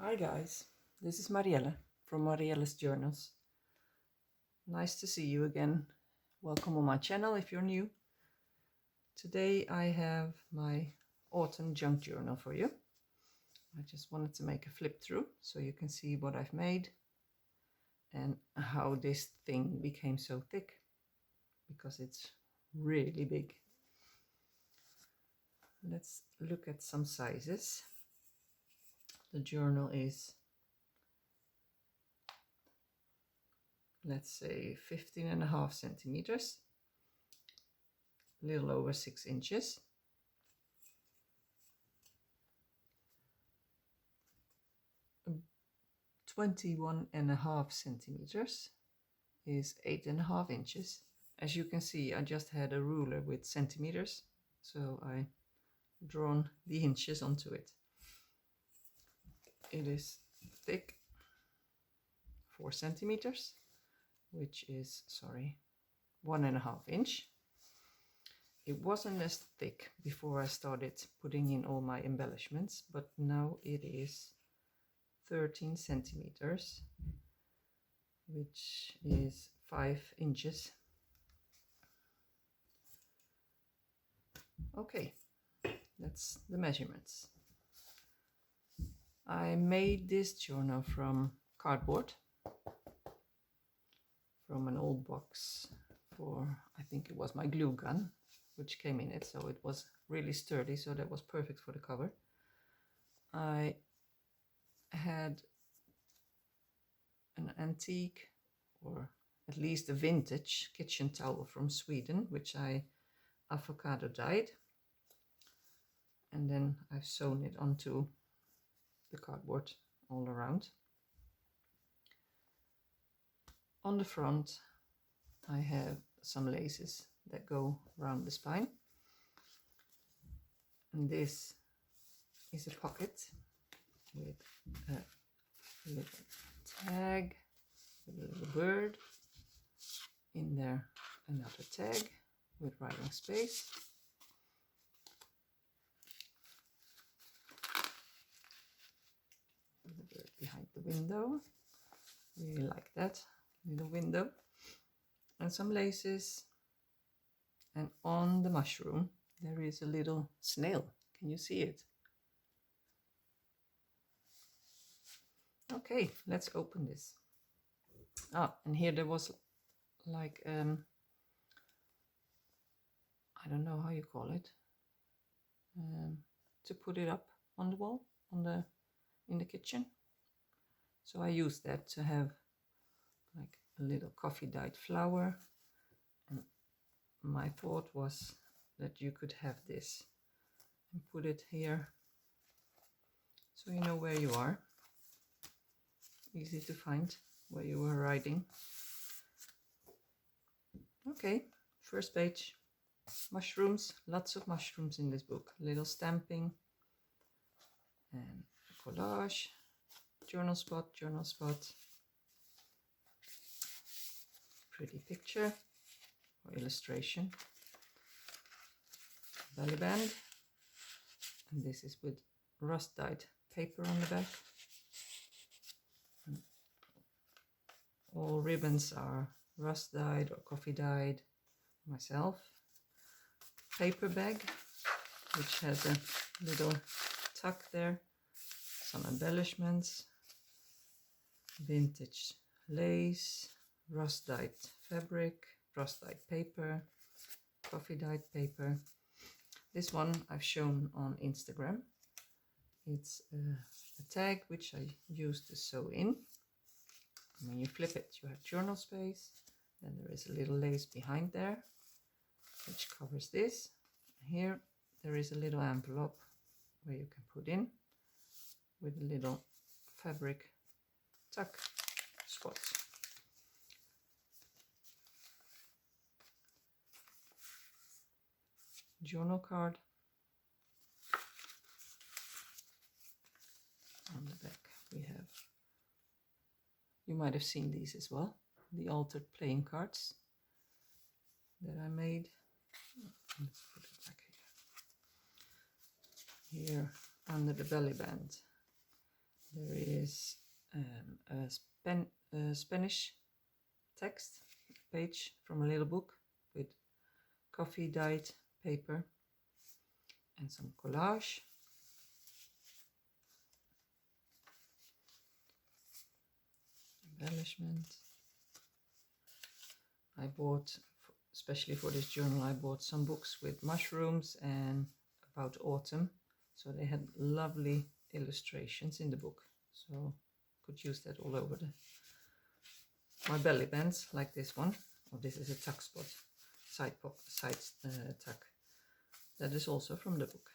Hi guys, this is Marielle from Marielle's Journals. Nice to see you again. Welcome on my channel if you're new. Today I have my autumn junk journal for you. I just wanted to make a flip through so you can see what I've made and how this thing became so thick, because it's really big. Let's look at some sizes. The journal is, let's say, 15.5 centimeters, a little over 6 inches. Um, 21.5 centimeters is 8.5 inches. As you can see, I just had a ruler with centimeters, so I drawn the inches onto it. It is thick, 4 centimeters, which is, 1.5 inch. It wasn't as thick before I started putting in all my embellishments, but now it is 13 centimeters, which is 5 inches. Okay, that's the measurements. I made this journal from cardboard, from an old box for, I think it was my glue gun, which came in it, so it was really sturdy, so that was perfect for the cover. I had an antique, or at least a vintage, kitchen towel from Sweden, which I avocado dyed, and then I've sewn it onto the cardboard all around. On the front I have some laces that go around the spine, and this is a pocket with a little tag with a little bird in there, another tag with writing space, the bird behind the window. Really like that little window, and some laces. And on the mushroom there is a little snail. Can you see it? Okay, let's open this. And here there was like I don't know how you call it, to put it up on the wall in the kitchen. So I used that to have like a little coffee dyed flower, and my thought was that you could have this and put it here so you know where you are. Easy to find where you were riding. Okay, first page. Mushrooms, lots of mushrooms in this book. Little stamping and collage, journal spot, pretty picture or illustration, belly band, and this is with rust dyed paper on the back. And all ribbons are rust dyed or coffee dyed myself. Paper bag, which has a little tuck there, some embellishments, vintage lace, rust dyed fabric, rust dyed paper, coffee dyed paper. This one I've shown on Instagram. It's a tag which I used to sew in. And when you flip it, you have journal space. Then there is a little lace behind there, which covers this. Here there is a little envelope where you can put in with a little fabric tuck spot. Journal card. On the back we have, you might have seen these as well, the altered playing cards that I made. Let's put it back here. Here under the belly band There is a Spanish text page from a little book with coffee dyed paper and some collage. Embellishment. I bought, especially for this journal, I bought some books with mushrooms and about autumn. So they had lovely illustrations in the book. So could use that all over my belly bands, like this one. Oh, this is a tuck spot, side tuck. That is also from the book.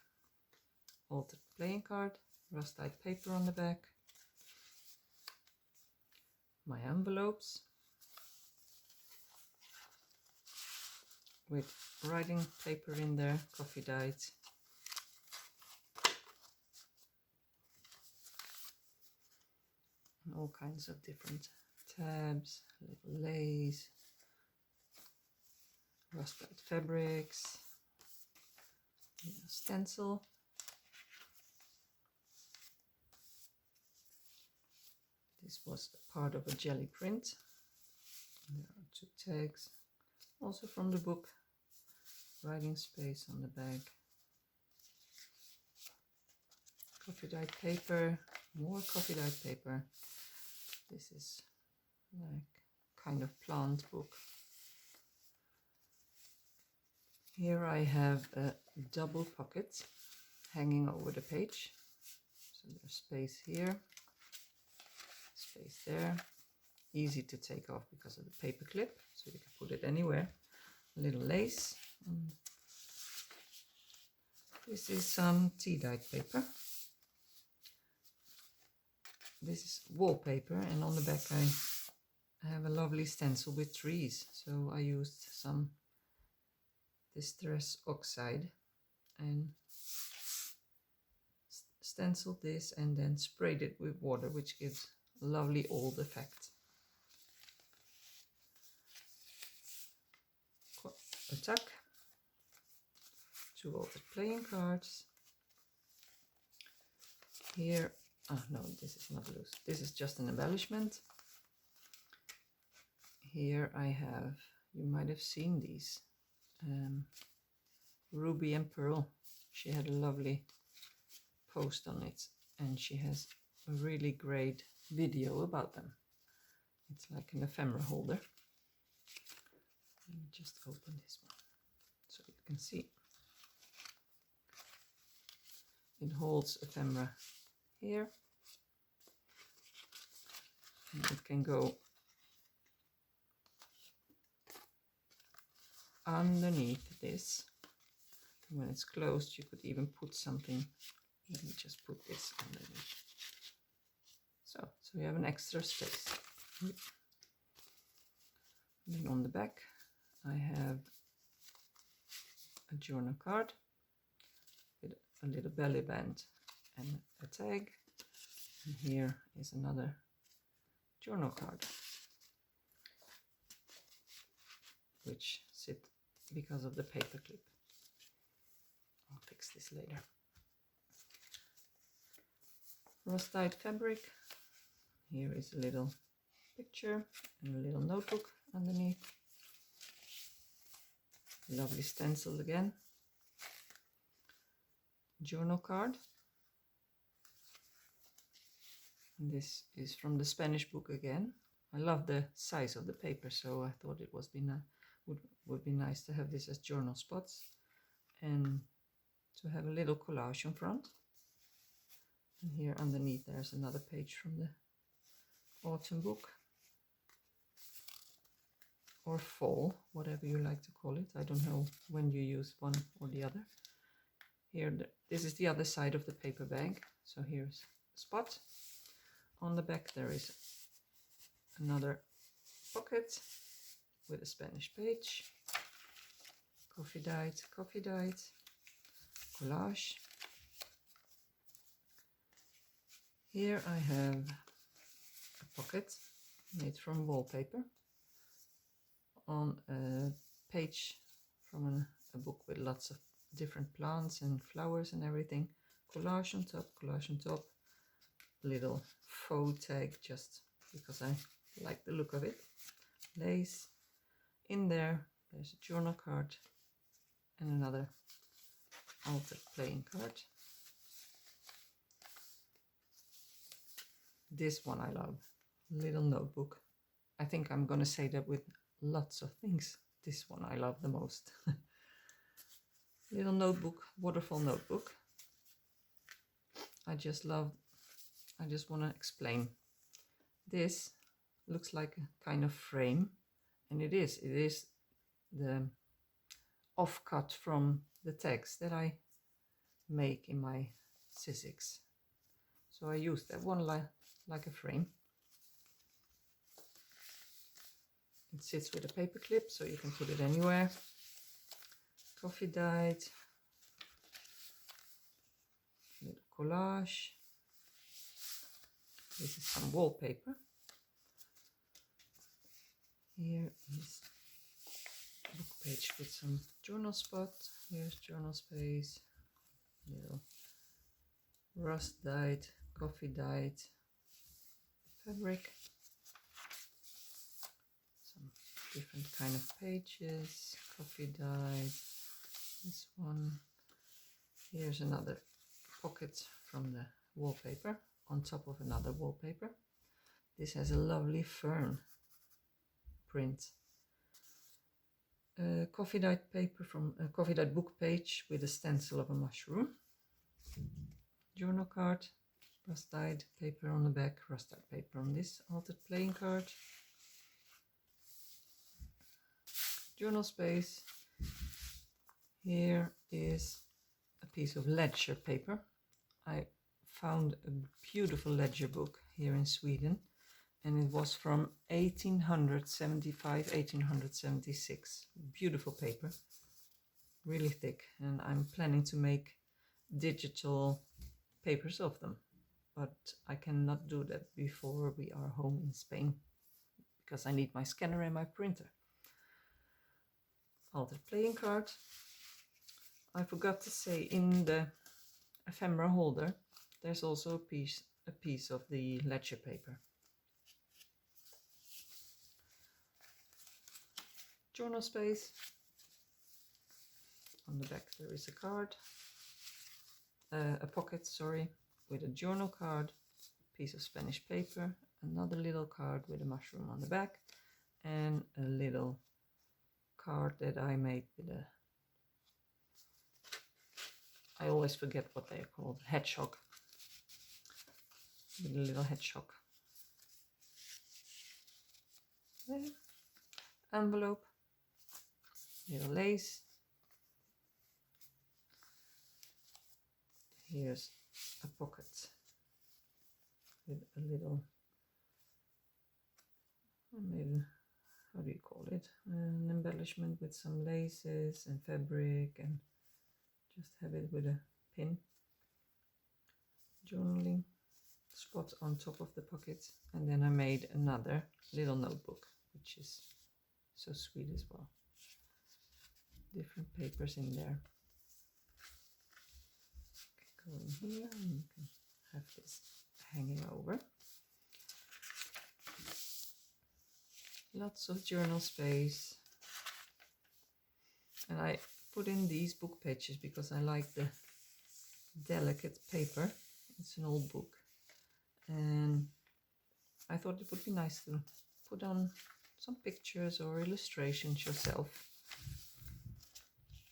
Altered playing card, rust dyed paper on the back. My envelopes with writing paper in there, coffee dyed. And all kinds of different tabs, little lace, rust dyed fabrics, stencil. This was part of a jelly print. There are 2 tags, also from the book. Writing space on the back. Coffee dyed paper, more coffee dyed paper. This is like kind of plant book. Here I have a double pocket hanging over the page. So there's space here, space there. Easy to take off because of the paper clip, so you can put it anywhere. A little lace. This is some tea-dyed paper. This is wallpaper, and on the back I have a lovely stencil with trees. So I used some distress oxide and stenciled this and then sprayed it with water, which gives a lovely old effect. A tuck, 2 altered playing cards. Here, no, this is not loose. This is just an embellishment. Here I have, you might have seen these, Ruby and Pearl. She had a lovely post on it, and she has a really great video about them. It's like an ephemera holder. Let me just open this one so you can see. It holds ephemera here, and it can go underneath this. And when it's closed, you could even put something. Let me just put this underneath. So you have an extra space. And then on the back, I have a journal card with a little belly band and a tag. And here is another journal card, which sit because of the paper clip. I'll fix this later. Rust dyed fabric. Here is a little picture and a little notebook underneath. Lovely stencil again. Journal card. And this is from the Spanish book again. I love the size of the paper, so I thought it would be nice to have this as journal spots and to have a little collage in front. And here underneath there's another page from the autumn book, or fall, whatever you like to call it. I don't know when you use one or the other. Here, this is the other side of the paper bag. So here's a spot. On the back there is another pocket with a Spanish page. Coffee dyed, collage. Here I have a pocket made from wallpaper on a page from a book with lots of different plants and flowers and everything. Collage on top, little faux tag just because I like the look of it. Lace. In there, there's a journal card and another altered playing card. This one I love. Little notebook. I think I'm gonna say that with lots of things. This one I love the most. Little notebook, waterfall notebook. I just want to explain. This looks like a kind of frame, and it is the offcut from the text that I make in my Sizzix. So I use that one like a frame. It sits with a paper clip, so you can put it anywhere. Coffee dyed, little collage. This is some wallpaper. Here is a book page with some journal spot. Here's journal space, little rust dyed, coffee dyed fabric. Some different kind of pages, coffee dyed. This one. Here's another pocket from the wallpaper on top of another wallpaper. This has a lovely fern print. Coffee dyed paper from a coffee dyed book page with a stencil of a mushroom. Journal card, rust dyed paper on the back, rust dyed paper on this altered playing card. Journal space. Here is a piece of ledger paper. I found a beautiful ledger book here in Sweden, and it was from 1875, 1876. Beautiful paper, really thick, and I'm planning to make digital papers of them, but I cannot do that before we are home in Spain because I need my scanner and my printer. Altered playing card. I forgot to say, in the ephemera holder there's also a piece of the ledger paper. Journal space. On the back there is a card, a pocket, sorry, with a journal card, piece of Spanish paper, another little card with a mushroom on the back, and a little card that I made with a, I always forget what they are called, hedgehog, with a little hedgehog. There. Envelope, little lace. Here's a pocket with a little, maybe, how do you call it? An embellishment with some laces and fabric, and just have it with a pin. Journaling spot on top of the pocket, and then I made another little notebook, which is so sweet as well. Different papers in there. Go in here, and you can have this hanging over. Lots of journal space, and I put in these book pages because I like the delicate paper. It's an old book, and I thought it would be nice to put on some pictures or illustrations yourself.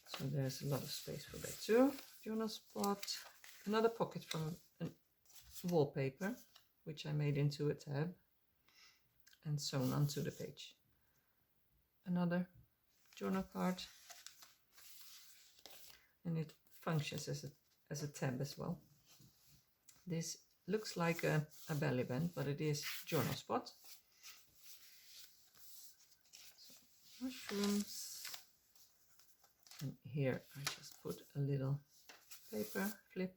So there's a lot of space for that too. Journal spot, another pocket from a wallpaper, which I made into a tab and sewn onto the page. Another journal card, and it functions as a tab as well. This looks like a belly band, but it is journal spot. So, mushrooms, and here I just put a little paper flip.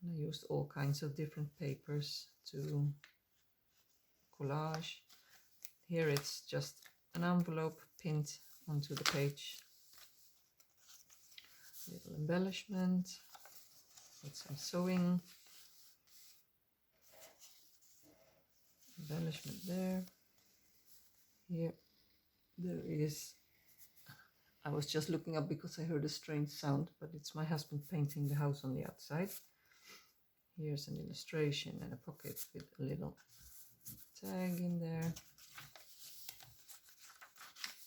And I used all kinds of different papers to collage. Here it's just an envelope pinned onto the page. Little embellishment. with some sewing. Embellishment there. Here there is, I was just looking up because I heard a strange sound, but it's my husband painting the house on the outside. Here's an illustration and a pocket with a little tag in there.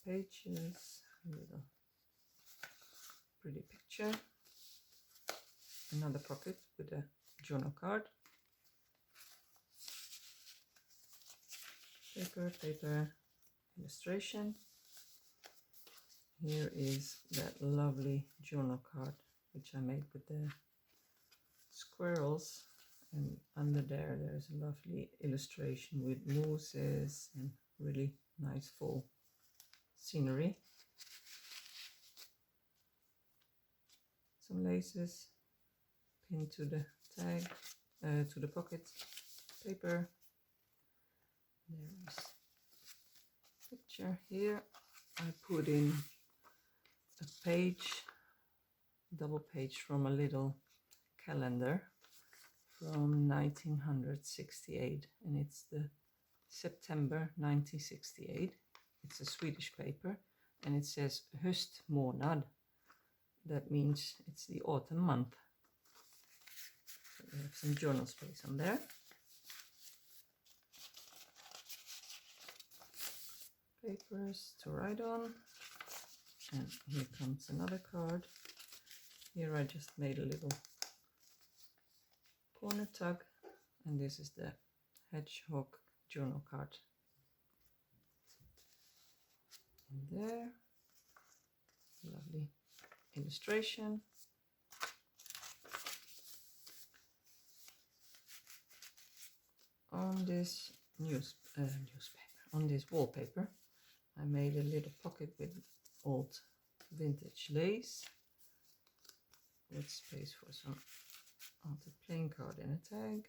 Pages, a little pretty picture. Another pocket with a journal card. Paper, illustration. Here is that lovely journal card which I made with the squirrels, and under there there's a lovely illustration with mooses and really nice fall scenery. Some laces pinned to the tag, to the pocket paper. There's a picture here. I put in a page, double page from a little calendar from 1968, and it's the September 1968. It's a Swedish paper, and it says höstmånad. That means it's the autumn month. So we have some journal space on there. Papers to write on, and here comes another card. Here I just made a little corner tag, and this is the hedgehog journal card. And there, lovely illustration. On this newspaper, on this wallpaper, I made a little pocket with old vintage lace, with space for some altered playing card and a tag.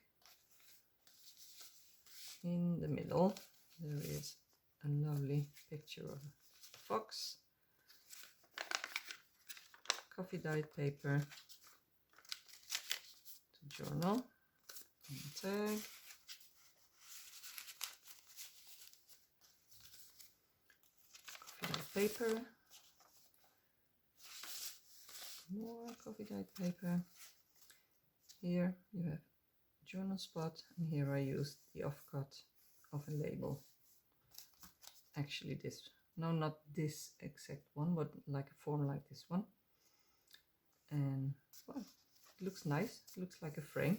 In the middle there is a lovely picture of a fox, coffee dyed paper to journal, and a tag. Paper, more coffee dyed paper. Here you have journal spot, and here I used the offcut of a label. Actually this, no, not this exact one, but like a form like this one. And well, it looks nice, it looks like a frame.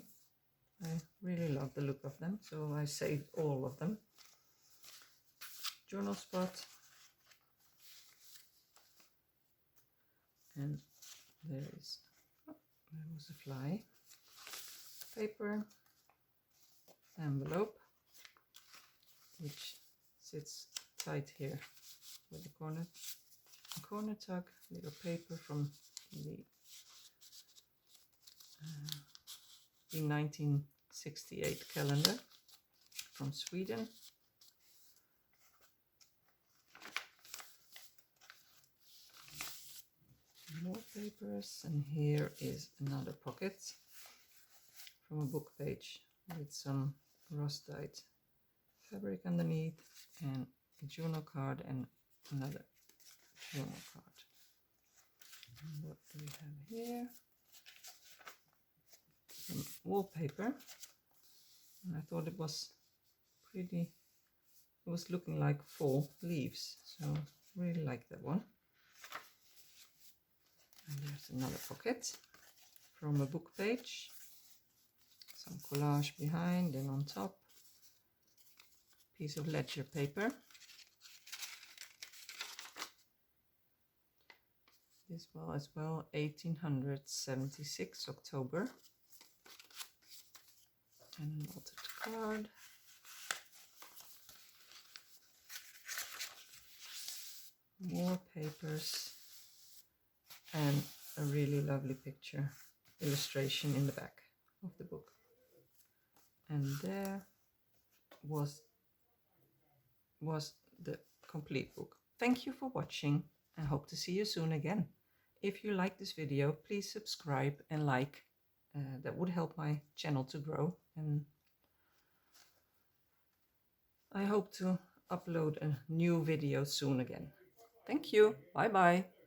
I really love the look of them, so I saved all of them. Journal spot. And there is, oh, there was a fly. Paper, envelope, which sits tight here with the corner tag, little paper from the 1968 calendar from Sweden. More papers, and here is another pocket from a book page with some rust dyed fabric underneath, and a journal card and another journal card. And what do we have here? Some wallpaper, and I thought it was pretty, it was looking like fall leaves, so really like that one. And there's another pocket from a book page, some collage behind, and on top piece of ledger paper. This well as well, 1876 October, and an altered card. More papers, and a really lovely picture illustration in the back of the book. And there was the complete book. Thank you for watching, and hope to see you soon again. If you like this video, please subscribe and like that would help my channel to grow, and I hope to upload a new video soon again. Thank you. Bye bye.